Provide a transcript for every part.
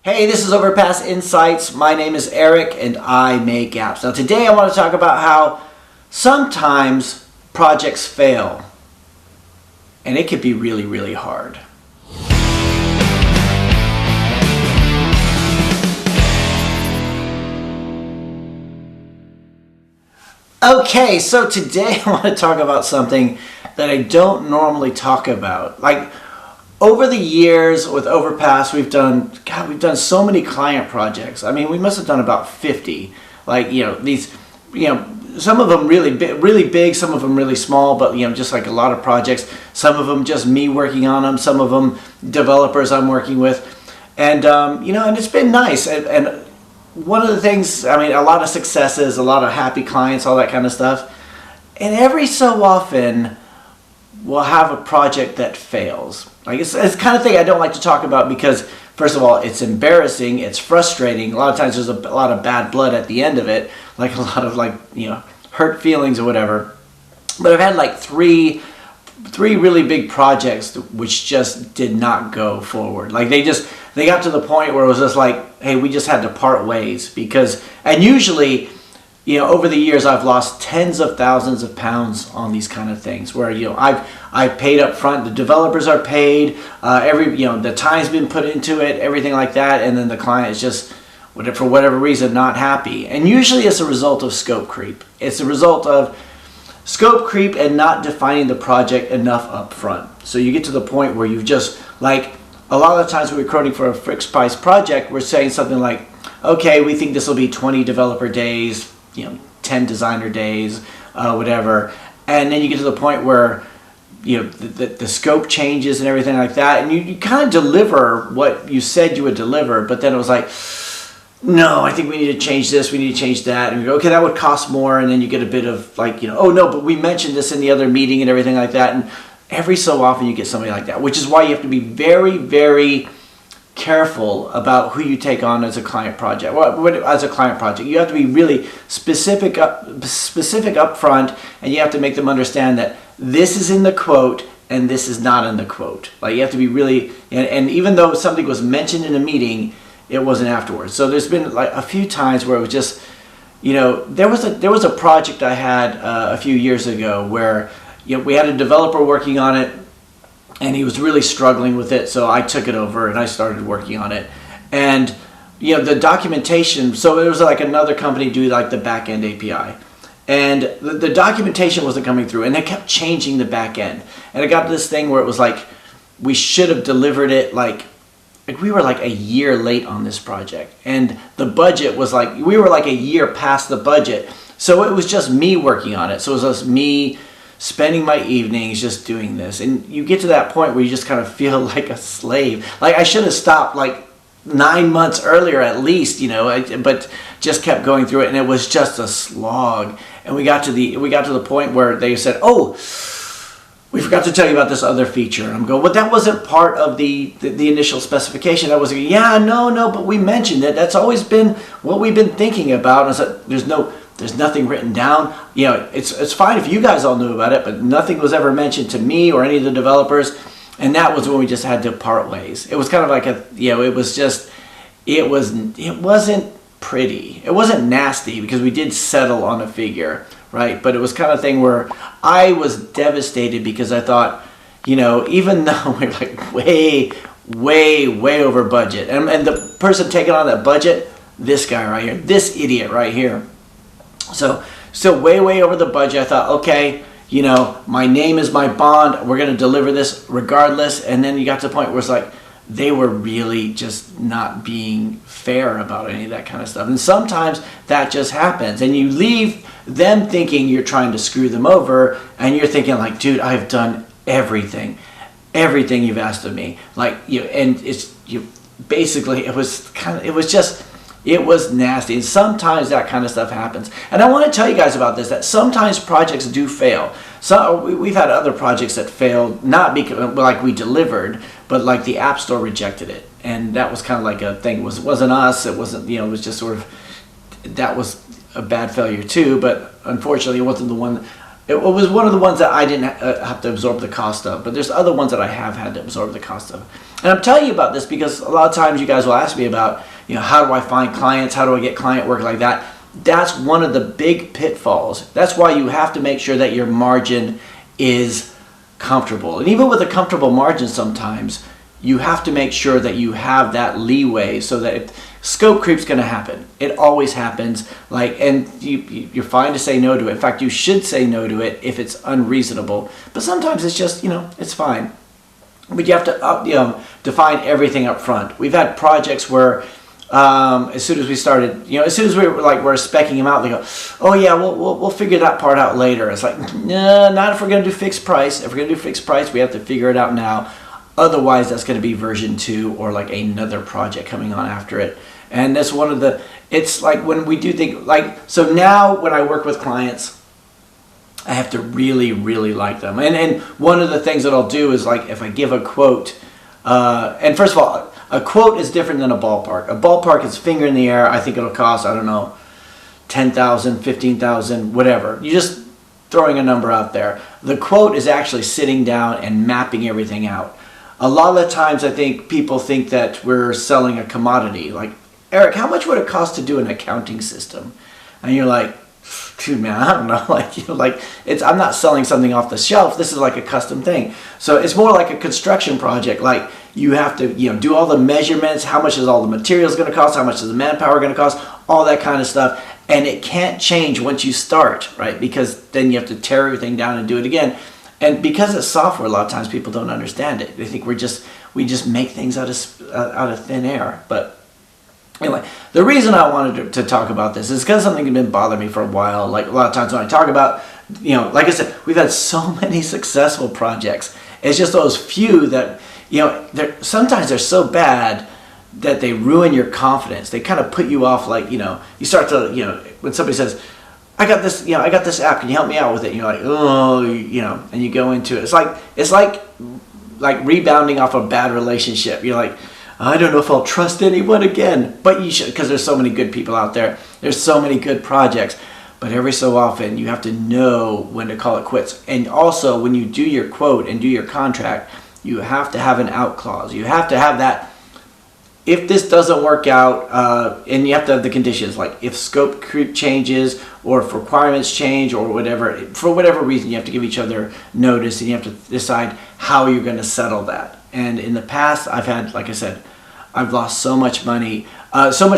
Hey, this is Overpass Insights. My name is Eric and I make apps. Now today I want to talk about how sometimes projects fail and it can be really, really hard. Okay, so today I want to talk about something that I don't normally talk about. Over the years with Overpass, we've done so many client projects. I mean, we must have done about 50. Some of them really big, some of them really small, but just like a lot of projects. Some of them just me working on them, some of them developers I'm working with. And and it's been nice. And one of the things, a lot of successes, a lot of happy clients, all that kind of stuff. And every so often, we'll have a project that fails. It's the kind of thing I don't like to talk about because, first of all, it's embarrassing, it's frustrating. A lot of times there's a lot of bad blood at the end of it, like a lot of hurt feelings or whatever. But I've had three really big projects which just did not go forward. They got to the point where it was just like, hey, we just had to part ways and usually, over the years, I've lost tens of thousands of pounds on these kind of things where, I've paid up front, the developers are paid, the time's been put into it, everything like that, and then the client is just, for whatever reason, not happy. And usually it's a result of scope creep. It's a result of scope creep and not defining the project enough up front. So you get to the point where you've just, a lot of the times when we're quoting for a fixed price project, we're saying something like, okay, we think this will be 20 developer days, 10 designer days, whatever. And then you get to the point where, the scope changes and everything like that. And you kind of deliver what you said you would deliver, but then it was like, no, I think we need to change this, we need to change that. And you go, okay, that would cost more. And then you get a bit of oh no, but we mentioned this in the other meeting and everything like that. And every so often you get somebody like that, which is why you have to be very, very careful about who you take on as a client project. As a client project, you have to be really specific up front, and you have to make them understand that this is in the quote and this is not in the quote. You have to be really, and even though something was mentioned in a meeting, it wasn't afterwards. So there's been a few times where it was just, there was a project I had a few years ago where we had a developer working on it. And he was really struggling with it, so I took it over and I started working on it. And the documentation, so there was another company doing the back-end API. And the documentation wasn't coming through, and they kept changing the back end. And it got to this thing where it was we should have delivered it we were a year late on this project. And the budget was we were a year past the budget. So it was just me working on it. So it was just me spending my evenings just doing this. And you get to that point where you just kind of feel like a slave. I should have stopped 9 months earlier at least, but just kept going through it, and it was just a slog. And we got to the point where they said, oh, we forgot to tell you about this other feature. And I'm going, well, that wasn't part of the initial specification. I was like, yeah, no, but we mentioned it. That's always been what we've been thinking about. And I said, there's nothing written down. It's fine if you guys all knew about it, but nothing was ever mentioned to me or any of the developers. And that was when we just had to part ways. It was kind of it wasn't pretty. It wasn't nasty because we did settle on a figure, right? But it was kind of thing where I was devastated because I thought, even though we're way over budget, and the person taking on that budget, this guy right here, this idiot right here. So way over the budget. I thought, okay, my name is my bond. We're going to deliver this regardless. And then you got to the point where it's they were really just not being fair about any of that kind of stuff. And sometimes that just happens. And you leave them thinking you're trying to screw them over. And you're thinking dude, I've done everything you've asked of me. And basically it was nasty, and sometimes that kind of stuff happens. And I want to tell you guys about this, that sometimes projects do fail. So we've had other projects that failed, not because we delivered, but the App Store rejected it. And that was kind of a thing. It wasn't us, it wasn't, it was just sort of, that was a bad failure too, but unfortunately it wasn't the one It was one of the ones that I didn't have to absorb the cost of, but there's other ones that I have had to absorb the cost of. And I'm telling you about this because a lot of times you guys will ask me about, how do I find clients? How do I get client work like that? That's one of the big pitfalls. That's why you have to make sure that your margin is comfortable. And even with a comfortable margin sometimes, you have to make sure that you have that leeway so that if scope creep's going to happen. It always happens. And you're fine to say no to it. In fact, you should say no to it if it's unreasonable. But sometimes it's just, it's fine. But you have to define everything up front. We've had projects where as soon as we started, as soon as we're speccing them out, they go, oh yeah, we'll figure that part out later. It's like, no, not if we're going to do fixed price. If we're going to do fixed price, we have to figure it out now. Otherwise, that's going to be version 2 or like another project coming on after it. And that's one of the, it's like when we do think, so now when I work with clients, I have to really, really like them. And one of the things that I'll do is if I give a quote, and first of all, a quote is different than a ballpark. A ballpark is finger in the air. I think it'll cost, I don't know, 10,000, 15,000, whatever. You're just throwing a number out there. The quote is actually sitting down and mapping everything out. A lot of the times I think people think that we're selling a commodity. Like, Eric, how much would it cost to do an accounting system? And you're like, dude, man, I don't know. I'm not selling something off the shelf. This is like a custom thing. So it's more like a construction project. Like you have to, do all the measurements. How much is all the materials going to cost? How much is the manpower going to cost? All that kind of stuff. And it can't change once you start, right? Because then you have to tear everything down and do it again. And because it's software, a lot of times people don't understand it. They think we just make things out of thin air. But anyway, the reason I wanted to talk about this is because something had been bothering me for a while. Like a lot of times when I talk about, like I said, we've had so many successful projects. It's just those few that, sometimes they're so bad that they ruin your confidence. They kind of put you off. You start to, when somebody says, I got this app, can you help me out with it? And you're like, oh, and you go into it. It's like rebounding off a bad relationship. You're like, I don't know if I'll trust anyone again, but you should, because there's so many good people out there. There's so many good projects, but every so often you have to know when to call it quits. And also when you do your quote and do your contract, you have to have an out clause. You have to have that. If this doesn't work out, and you have to have the conditions, like if scope creep changes or if requirements change or whatever, for whatever reason, you have to give each other notice and you have to decide how you're going to settle that. And in the past, I've had, like I said, I've lost so much money and so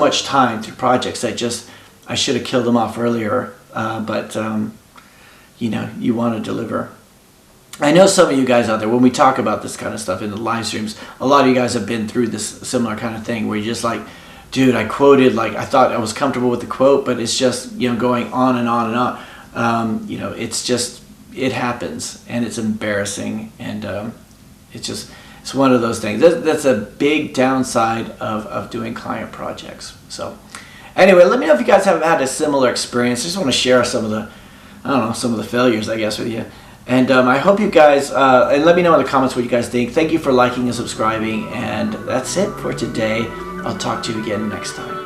much time through projects that I should have killed them off earlier. But you want to deliver. I know some of you guys out there, when we talk about this kind of stuff in the live streams, a lot of you guys have been through this similar kind of thing where you're just like, dude, I quoted, I thought I was comfortable with the quote, but it's just, going on and on and on. It's just, it happens and it's embarrassing and it's one of those things. That's a big downside of doing client projects. So anyway, let me know if you guys have had a similar experience. I just want to share some of the failures, I guess, with you. And I hope you guys, and let me know in the comments what you guys think. Thank you for liking and subscribing. And that's it for today. I'll talk to you again next time.